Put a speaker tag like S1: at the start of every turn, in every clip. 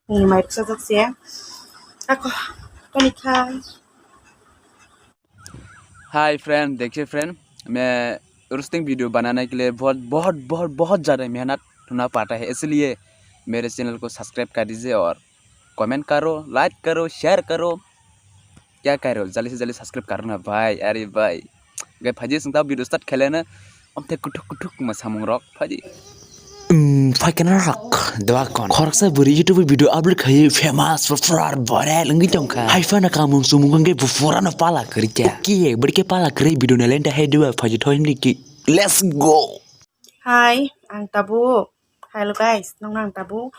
S1: nilima itu saja sih ya. Aku nikah.
S2: Hi friend, देखिए friend, मैं roasting video बनाने के लिए बहुत बहुत बहुत बहुत ज़्यादा मेहनत ढूंढना पड़ता है। इसलिए मेरे चैनल को सब्सक्राइब कर दीजिए और कमेंट करो, लाइक करो, शेयर करो। क्या कह रहे हो? जल्दी से जल्दी सब्सक्राइब करो ना भाई। अरे भाई गए फजी संता वीडियो स्टार्ट खेले ना हमथे कुटुक कुटुक मसामुंग रॉक फजी
S3: Fakana rock doakon khorsa buri YouTube video upload khai famous for viral ngi tongka haifa na kamun sumungan ge bufura na pala kerja ki berke pala kere video na lenda hai dua faji thoim ki let's go.
S1: Hai, ang tabu. Hello guys, nang tabu.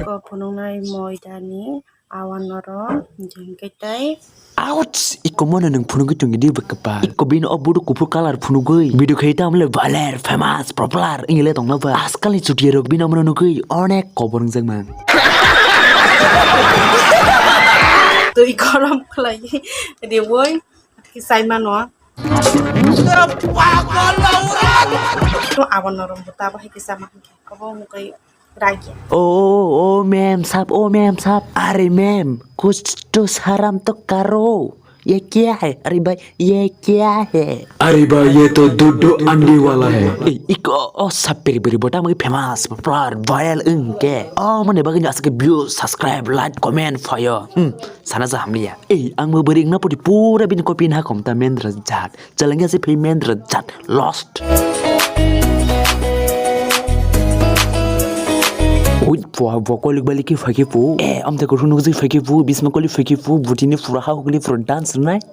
S1: Ko punungai moidani awan noro jengketai.
S3: Ouch! Iko mana nang punung itu ngidi berkepal. Iko bina obudu kupur kalar punung gui. Video kita amle valer, famous, popular. Ingile tong napa. Askal itu dia rok bina mana nungui. Onek koborong zeng mang.
S1: Tu ikoram lagi. Dia boy, kisah mana? Tu awan noro buta apa kisah mana? Kau mukai raja.
S3: Oh, ma'am sab, Are ma'am, कुछ तो हराम तो करो. ये क्या है? अरे भाई ये क्या है?
S4: अरे भाई ये तो दूधो अंडे वाला है.
S3: Iko सब पेरी बोटा मगे फेमस popular viral उनके. मने बाकी जासे के views, subscribe, like, comment, fire. sana जा हमने या. आंग मो बरी ना पड़ी पूरा बिन कॉपी ना कमता मेंद्र जाट. चलेंगे से फिर मेंद्र Jat lost. Vokolik balik fake fu. Am te kurun nuzi fake fu. Bisma koli fake fu. Butini furaha hukuli for dance night.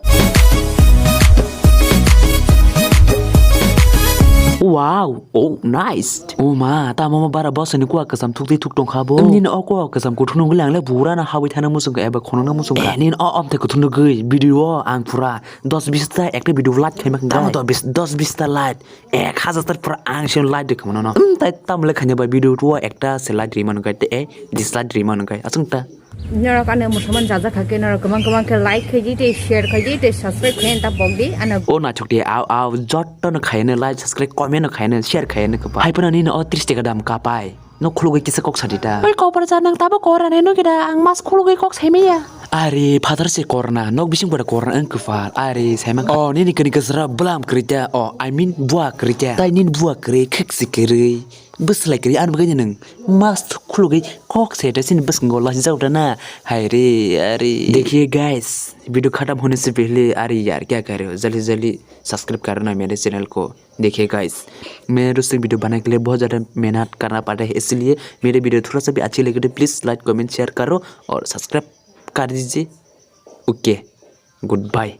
S3: Wow, oh nice. Oh ma, ta mama bara boss ni ku akasam thukti thuk tong khabo. Nin o ko akasam ku thunung lang le bura na hawi thana musung ka eba khonong na musung ka. Nin o am te ku thunung gei video ang pura 10-20 ta ekta video light khai mak ta 10-20 ta light 1000 ta pura ang shen light dekh mono. Ta tam le khanya ba video tu ekta se light riman ka te dislike riman ka asung ta.
S5: Nara kana musaman jaja khake nara kamang ke like khaji te share khaji te subscribe khain ta bogdi ana
S3: o na chukti aw jot no khaine like subscribe comment no khaine share khaine ka pai pana ni no 30 taka dam ka pai no khulugai kisa kok sadita
S5: oi ko par janang ta ba kora ne no kida ang mas khulugai kok semiya
S3: are father se korna nok bising pada korna ang kufal are semang oh ni kani kasra blam kerja oh I mean buah kerja tai nin buah kere khek sikere bus like kere an baganya nang mas khulugai kok se da sin bus ngol la jau dana हायरे अरे देखिए guys video खत्म होने से पहले अरे यार क्या कर रहे हो जल्दी जल्दी सब्सक्राइब करना मेरे चैनल को देखिए गाइस मैं रोस्टिंग वीडियो बनाने के लिए बहुत ज़्यादा मेहनत करना पड़ता है इसलिए मेरे वीडियो थोड़ा सा भी अच्छी लगे तो प्लीज़ लाइक कमेंट शेयर करो और सब्सक्राइब कर दीजिए ओके गुड बाय